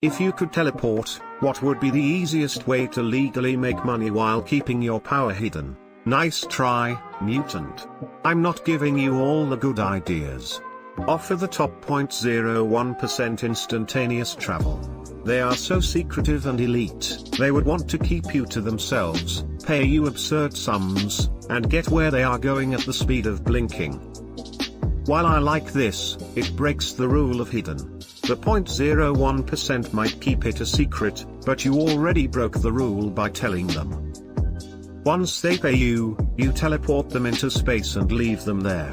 If you could teleport, what would be the easiest way to legally make money while keeping your power hidden? Nice try, mutant. I'm not giving you all the good ideas. Offer the top 0.01% instantaneous travel. They are so secretive and elite, they would want to keep you to themselves, pay you absurd sums, and get where they are going at the speed of blinking. While I like this, it breaks the rule of hidden. The 0.01% might keep it a secret, but you already broke the rule by telling them. Once they pay you, you teleport them into space and leave them there.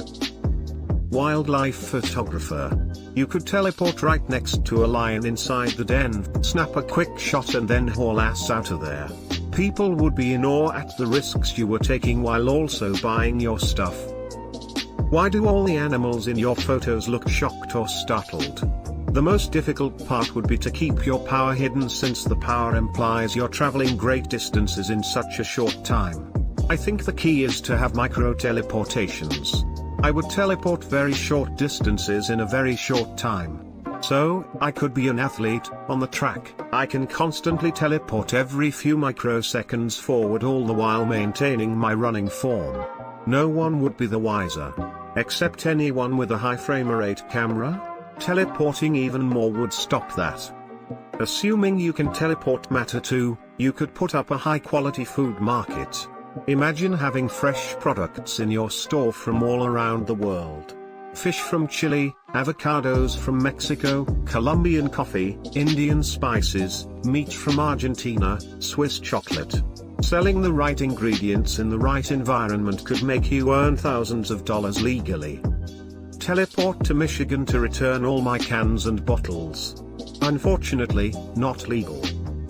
Wildlife photographer. You could teleport right next to a lion inside the den, snap a quick shot and then haul ass out of there. People would be in awe at the risks you were taking while also buying your stuff. Why do all the animals in your photos look shocked or startled? The most difficult part would be to keep your power hidden, since the power implies you're traveling great distances in such a short time. I think the key is to have micro teleportations. I would teleport very short distances in a very short time. So, I could be an athlete, on the track. I can constantly teleport every few microseconds forward, all the while maintaining my running form. No one would be the wiser. Except anyone with a high frame rate camera? Teleporting even more would stop that. Assuming you can teleport matter too, you could put up a high quality food market. Imagine having fresh products in your store from all around the world. Fish from Chile, avocados from Mexico, Colombian coffee, Indian spices, meat from Argentina, Swiss chocolate. Selling the right ingredients in the right environment could make you earn thousands of dollars legally. Teleport to Michigan to return all my cans and bottles. Unfortunately, not legal.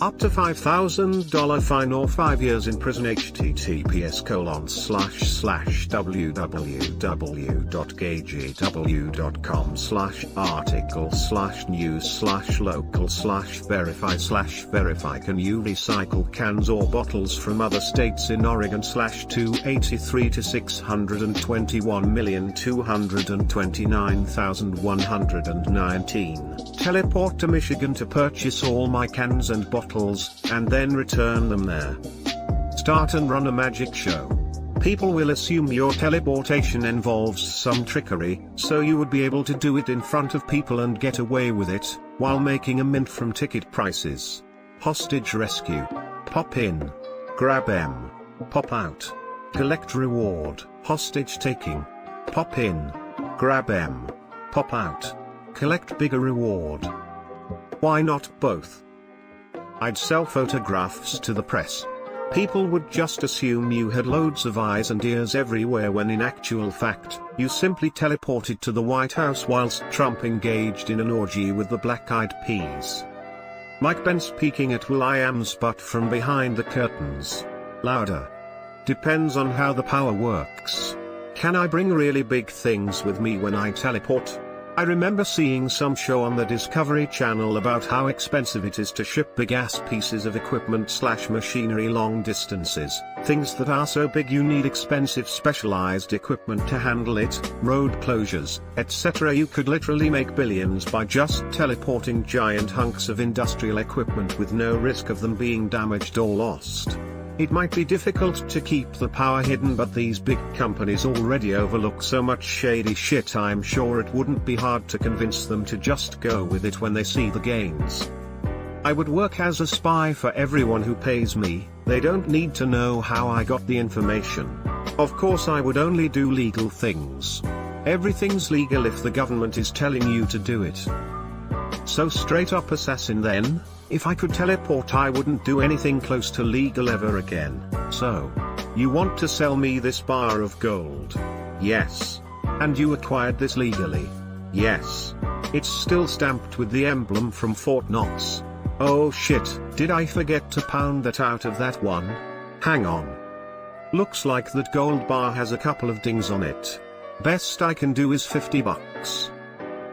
Up to $5,000 fine or 5 years in prison. https://www.gagw.com/article/news/local/verify. Can you recycle cans or bottles from other states in Oregon? 283 to 621,229,119. Teleport to Michigan to purchase all my cans and bottles, and then return them there. Start and run a magic show. People will assume your teleportation involves some trickery, so you would be able to do it in front of people and get away with it, while making a mint from ticket prices. Hostage rescue. Pop in. Grab M. Pop out. Collect reward. Hostage taking. Pop in. Grab M. Pop out. Collect bigger reward. Why not both? I'd sell photographs to the press. People would just assume you had loads of eyes and ears everywhere, when in actual fact, you simply teleported to the White House whilst Trump engaged in an orgy with the Black Eyed Peas. Mike Pence peeking at will.i.am's butt from behind the curtains. Louder. Depends on how the power works. Can I bring really big things with me when I teleport? I remember seeing some show on the Discovery Channel about how expensive it is to ship big ass pieces of equipment/machinery long distances, things that are so big you need expensive specialized equipment to handle it, road closures, etc. You could literally make billions by just teleporting giant hunks of industrial equipment with no risk of them being damaged or lost. It might be difficult to keep the power hidden, but these big companies already overlook so much shady shit. I'm sure it wouldn't be hard to convince them to just go with it when they see the gains. I would work as a spy for everyone who pays me. They don't need to know how I got the information. Of course, I would only do legal things. Everything's legal if the government is telling you to do it. So straight up assassin then. If I could teleport, I wouldn't do anything close to legal ever again. So, you want to sell me this bar of gold? Yes. And you acquired this legally? Yes. It's still stamped with the emblem from Fort Knox. Oh shit, did I forget to pound that out of that one? Hang on. Looks like that gold bar has a couple of dings on it. Best I can do is $50.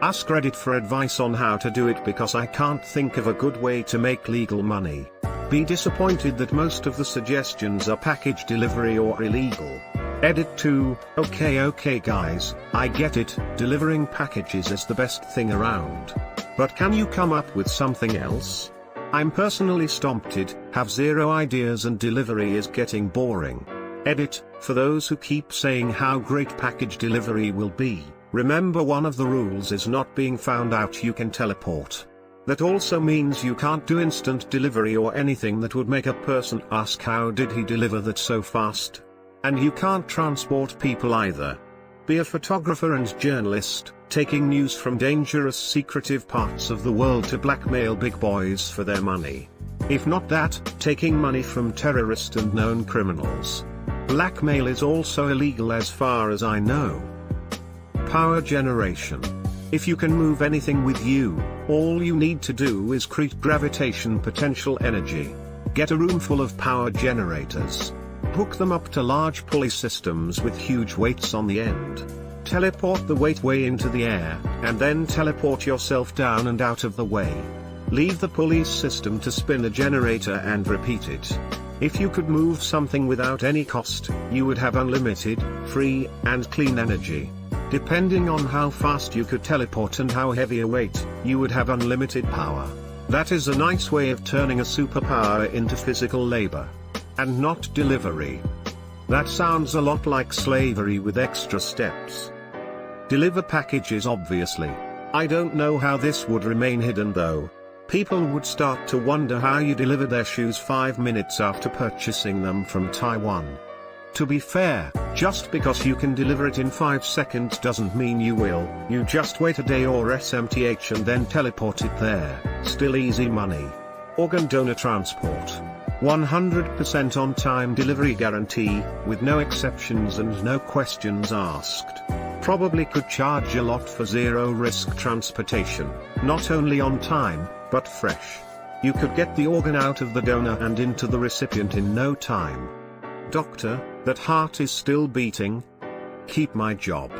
Ask Reddit for advice on how to do it, because I can't think of a good way to make legal money. Be disappointed that most of the suggestions are package delivery or illegal. Edit 2, okay guys, I get it, delivering packages is the best thing around. But can you come up with something else? I'm personally stumped, have zero ideas and delivery is getting boring. Edit, for those who keep saying how great package delivery will be, remember one of the rules is not being found out you can teleport. That also means you can't do instant delivery or anything that would make a person ask how did he deliver that so fast? And you can't transport people either. Be a photographer and journalist, taking news from dangerous secretive parts of the world to blackmail big boys for their money. If not that, taking money from terrorists and known criminals. Blackmail is also illegal as far as I know. Power generation. If you can move anything with you, all you need to do is create gravitation potential energy. Get a room full of power generators. Hook them up to large pulley systems with huge weights on the end. Teleport the weight way into the air, and then teleport yourself down and out of the way. Leave the pulley system to spin a generator and repeat it. If you could move something without any cost, you would have unlimited, free, and clean energy. Depending on how fast you could teleport and how heavy a weight, you would have unlimited power. That is a nice way of turning a superpower into physical labor. And not delivery. That sounds a lot like slavery with extra steps. Deliver packages obviously. I don't know how this would remain hidden though. People would start to wonder how you deliver their shoes 5 minutes after purchasing them from Taiwan. To be fair, just because you can deliver it in 5 seconds doesn't mean you will. You just wait a day or SMTH and then teleport it there. Still easy money. Organ donor transport. 100% on-time delivery guarantee, with no exceptions and no questions asked. Probably could charge a lot for zero-risk transportation, not only on time, but fresh. You could get the organ out of the donor and into the recipient in no time. Doctor, that heart is still beating? Keep my job.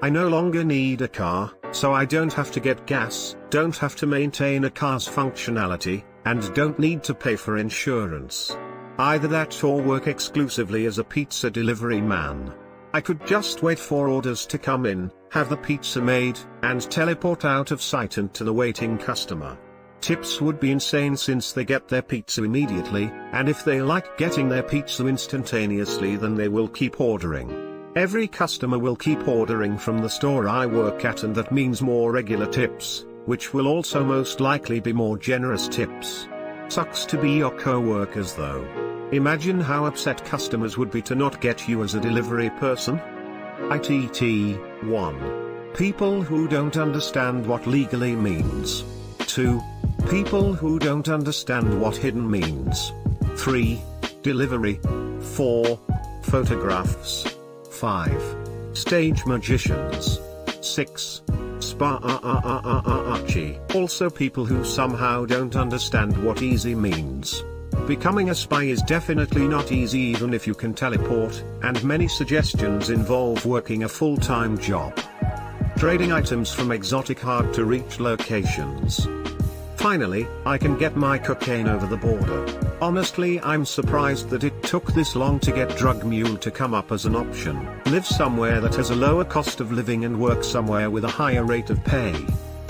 I no longer need a car, so I don't have to get gas, don't have to maintain a car's functionality, and don't need to pay for insurance. Either that or work exclusively as a pizza delivery man. I could just wait for orders to come in, have the pizza made, and teleport out of sight and to the waiting customer. Tips would be insane since they get their pizza immediately, and if they like getting their pizza instantaneously then they will keep ordering. Every customer will keep ordering from the store I work at, and that means more regular tips, which will also most likely be more generous tips. Sucks to be your co-workers though. Imagine how upset customers would be to not get you as a delivery person. ITT 1. People who don't understand what legally means. 2. People who don't understand what hidden means. 3. Delivery. 4. Photographs. 5. Stage magicians. 6. Also people who somehow don't understand what easy means. Becoming a spy is definitely not easy even if you can teleport, and many suggestions involve working a full-time job. Trading items from exotic hard-to-reach locations. Finally, I can get my cocaine over the border. Honestly, I'm surprised that it took this long to get Drug Mule to come up as an option. Live somewhere that has a lower cost of living and work somewhere with a higher rate of pay.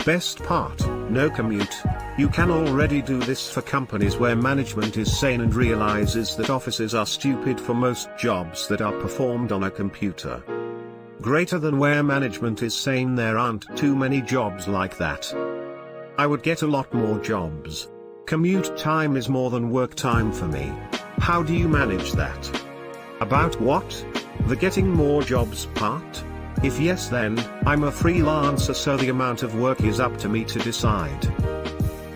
Best part, no commute. You can already do this for companies where management is sane and realizes that offices are stupid for most jobs that are performed on a computer. Greater than where management is sane, there aren't too many jobs like that. I would get a lot more jobs. Commute time is more than work time for me. How do you manage that? About what? The getting more jobs part? If yes, then I'm a freelancer, so the amount of work is up to me to decide.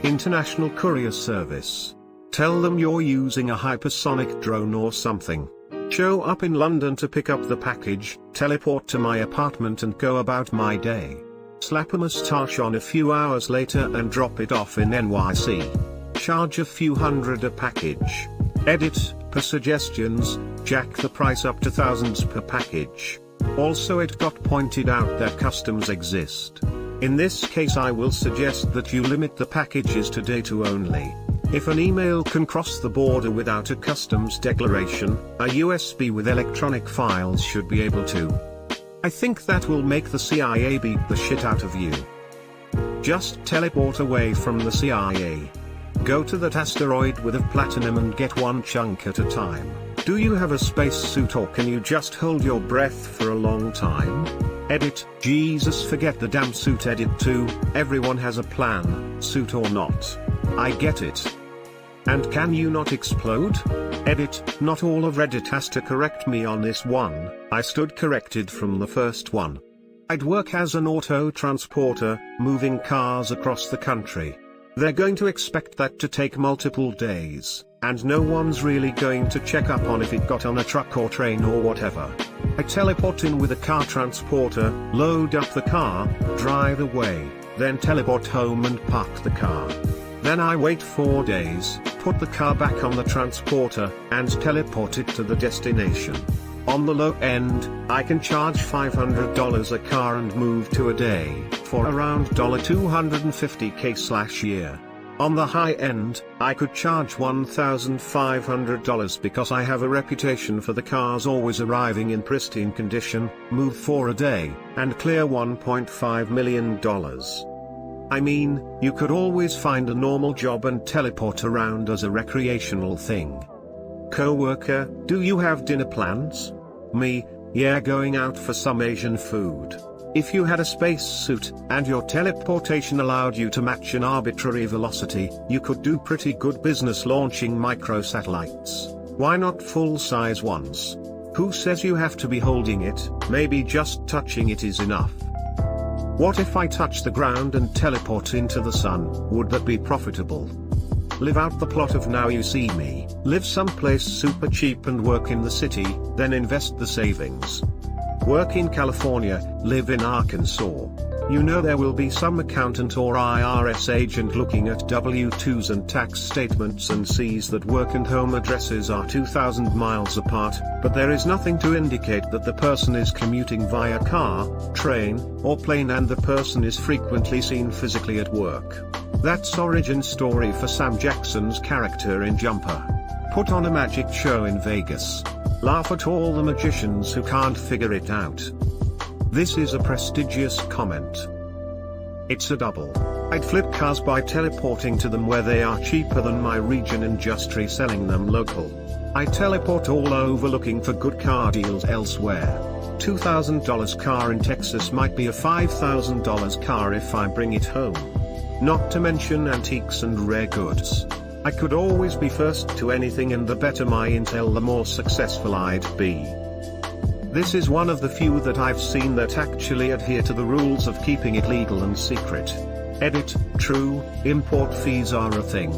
International Courier Service. Tell them you're using a hypersonic drone or something. Show up in London to pick up the package, teleport to my apartment and go about my day. Slap a moustache on a few hours later and drop it off in NYC. Charge a few hundred a package. Edit, per suggestions, jack the price up to thousands per package. Also, it got pointed out that customs exist. In this case, I will suggest that you limit the packages to data only. If an email can cross the border without a customs declaration, a USB with electronic files should be able to. I think that will make the CIA beat the shit out of you. Just teleport away from the CIA. Go to that asteroid with a platinum and get one chunk at a time. Do you have a spacesuit or can you just hold your breath for a long time? Edit, Jesus forget the damn suit. Edit 2, everyone has a plan, suit or not. I get it. And can you not explode? Edit, not all of Reddit has to correct me on this one, I stood corrected from the first one. I'd work as an auto transporter, moving cars across the country. They're going to expect that to take multiple days, and no one's really going to check up on if it got on a truck or train or whatever. I teleport in with a car transporter, load up the car, drive away, then teleport home and park the car. Then I wait 4 days, put the car back on the transporter, and teleport it to the destination. On the low end, I can charge $500 a car and move to a day, for around $250K/year. On the high end, I could charge $1,500 because I have a reputation for the cars always arriving in pristine condition, move for a day, and clear $1.5 million. I mean, you could always find a normal job and teleport around as a recreational thing. Co-worker, do you have dinner plans? Me, yeah, going out for some Asian food. If you had a spacesuit, and your teleportation allowed you to match an arbitrary velocity, you could do pretty good business launching microsatellites. Why not full-size ones? Who says you have to be holding it? Maybe just touching it is enough. What if I touch the ground and teleport into the sun? Would that be profitable? Live out the plot of Now You See Me, live someplace super cheap and work in the city, then invest the savings. Work in California, live in Arkansas. You know there will be some accountant or IRS agent looking at W-2s and tax statements and sees that work and home addresses are 2,000 miles apart, but there is nothing to indicate that the person is commuting via car, train, or plane, and the person is frequently seen physically at work. That's origin story for Sam Jackson's character in Jumper. Put on a magic show in Vegas. Laugh at all the magicians who can't figure it out. This is a prestigious comment. It's a double. I'd flip cars by teleporting to them where they are cheaper than my region and just reselling them local. I teleport all over looking for good car deals elsewhere. $2,000 car in Texas might be a $5,000 car if I bring it home. Not to mention antiques and rare goods. I could always be first to anything, and the better my intel the more successful I'd be. This is one of the few that I've seen that actually adhere to the rules of keeping it legal and secret. Edit, true, import fees are a thing.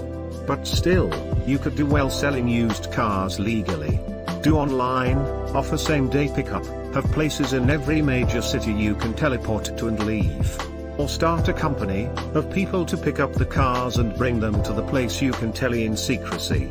But still, you could do well selling used cars legally. Do online, offer same-day pickup, have places in every major city you can teleport to and leave. Or start a company of people to pick up the cars and bring them to the place you can tele in secrecy.